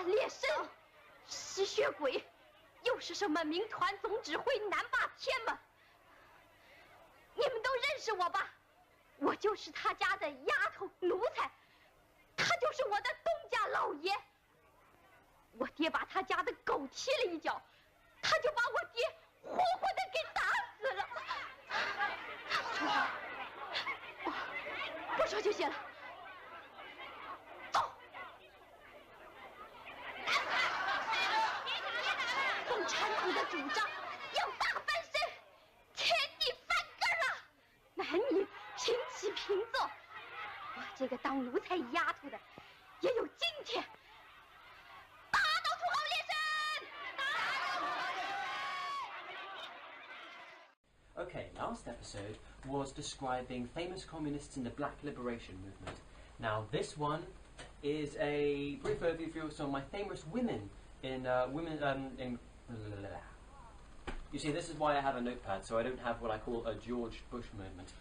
烈士，吸血鬼，又是什么民团总指挥南霸天吗？你们都认识我吧？我就是他家的丫头奴才，他就是我的东家老爷。我爹把他家的狗踢了一脚，他就把我爹活活的给打死了。不说就行了。走。共产党的主张要大翻身，天地翻根了，男女平起平坐。我这个当奴才丫头的也有今天。打倒土豪劣绅！打倒土豪劣绅！ Okay, last episode was describing famous communists in the Black Liberation Movement. Now this one is a brief overview of some of my famous women in You see, this is why I have a notepad, so I don't have what I call a George Bush moment.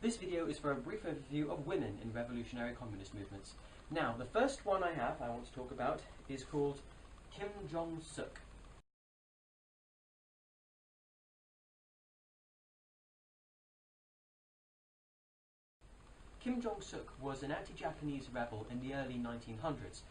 This video is for a brief overview of women in revolutionary communist movements. Now, the first one I want to talk about, is called Kim Jong-suk. Kim Jong-suk was an anti-Japanese rebel in the early 1900s.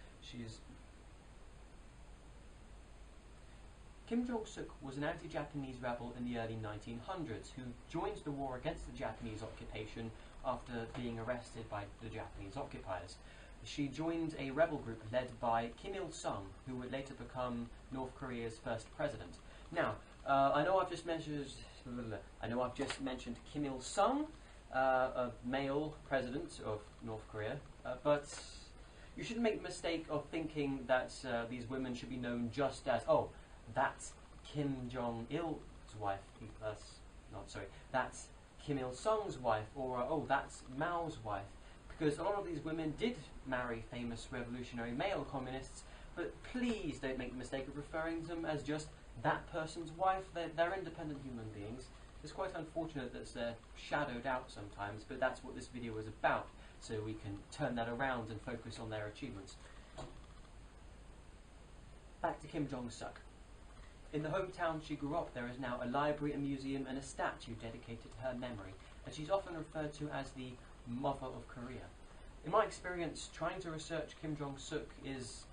Kim Jong-suk was an anti-Japanese rebel in the early 1900s who joined the war against the Japanese occupation after being arrested by the Japanese occupiers. She joined a rebel group led by Kim Il-sung, who would later become North Korea's first president. Now, I know I've just mentioned Kim Il-sung, a male president of North Korea, but you shouldn't make the mistake of thinking that these women should be known just as, oh, that's Kim Jong-il's wife, that's Kim Il-sung's wife, or oh, that's Mao's wife, because a lot of these women did marry famous revolutionary male communists, but please don't make the mistake of referring to them as just that person's wife. They're independent human beings. It's quite unfortunate that they're shadowed out sometimes, but that's what this video is about, so we can turn that around and focus on their achievements. Back to Kim Jong-suk. In the hometown she grew up, there is now a library, a museum, and a statue dedicated to her memory, and she's often referred to as the Mother of Korea. In my experience, trying to research Kim Jong-suk is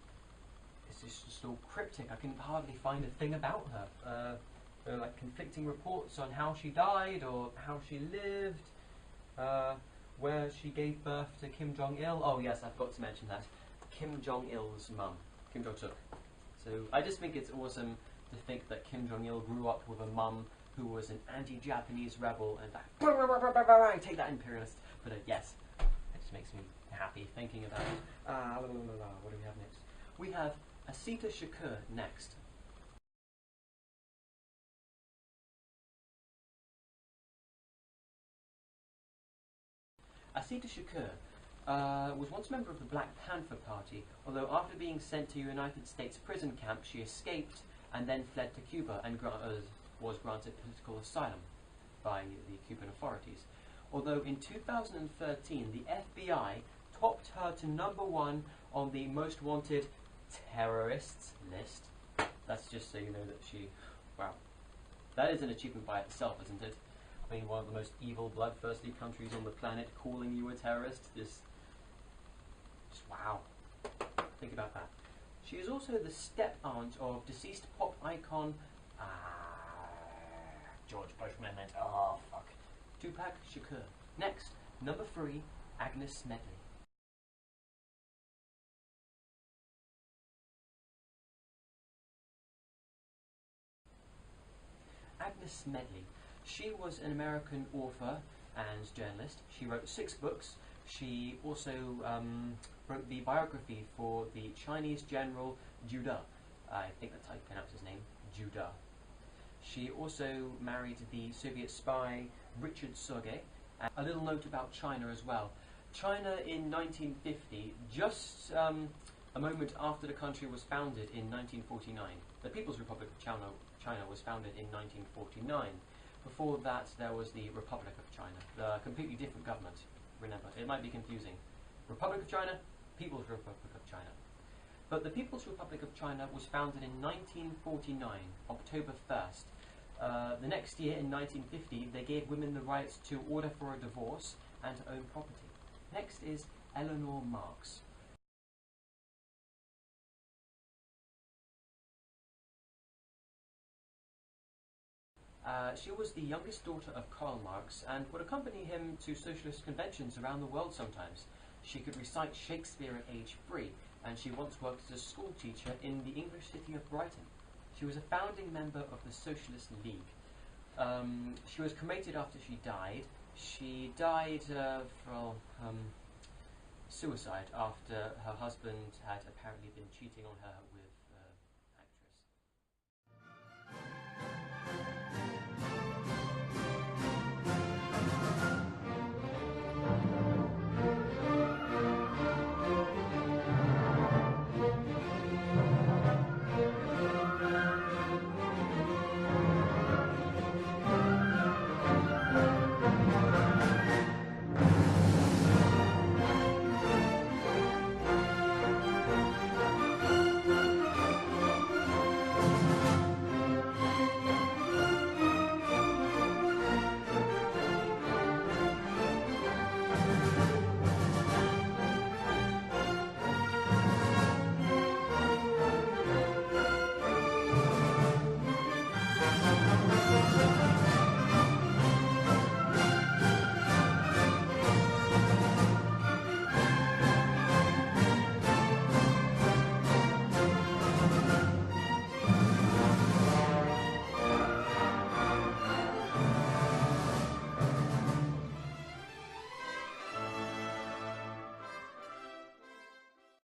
just all cryptic. I can hardly find a thing about her. There are like conflicting reports on how she died or how she lived, where she gave birth to Kim Jong-il. Oh yes, I forgot to mention that. Kim Jong-il's mum, Kim Jong-suk. So I just think it's awesome to think that Kim Jong-il grew up with a mum who was an anti-Japanese rebel and like, take that imperialist. But yes, it just makes me happy thinking about it. What do we have next? We have Asita Shakur next. Asita Shakur was once a member of the Black Panther Party, although after being sent to a United States prison camp, she escaped and then fled to Cuba and was granted political asylum by the Cuban authorities. Although in 2013, the FBI topped her to #1 on the most wanted terrorists list. That's just so you know that wow, that is an achievement by itself, isn't it? I mean, one of the most evil, bloodthirsty countries on the planet calling you a terrorist. Just wow. Think about that. She is also the step-aunt of deceased pop icon, George Bush meant, oh fuck, Tupac Shakur. Next, #3, Agnes Medley. Agnes Medley. She was an American author and journalist. She wrote 6 books. She also wrote the biography for the Chinese general Zhu De. I think that's how you pronounce his name, Zhu De. She also married the Soviet spy Richard Sergei. A little note about China as well. China in 1950, just a moment after the country was founded in 1949. The People's Republic of China was founded in 1949. Before that, there was the Republic of China, a completely different government. Remember, it might be confusing. Republic of China, People's Republic of China. But the People's Republic of China was founded in 1949, October 1st. The next year, in 1950, they gave women the right to order for a divorce and to own property. Next is Eleanor Marx. She was the youngest daughter of Karl Marx and would accompany him to socialist conventions around the world sometimes. She could recite Shakespeare at age 3, and she once worked as a school teacher in the English city of Brighton. She was a founding member of the Socialist League. She was cremated after she died. She died from suicide after her husband had apparently been cheating on her with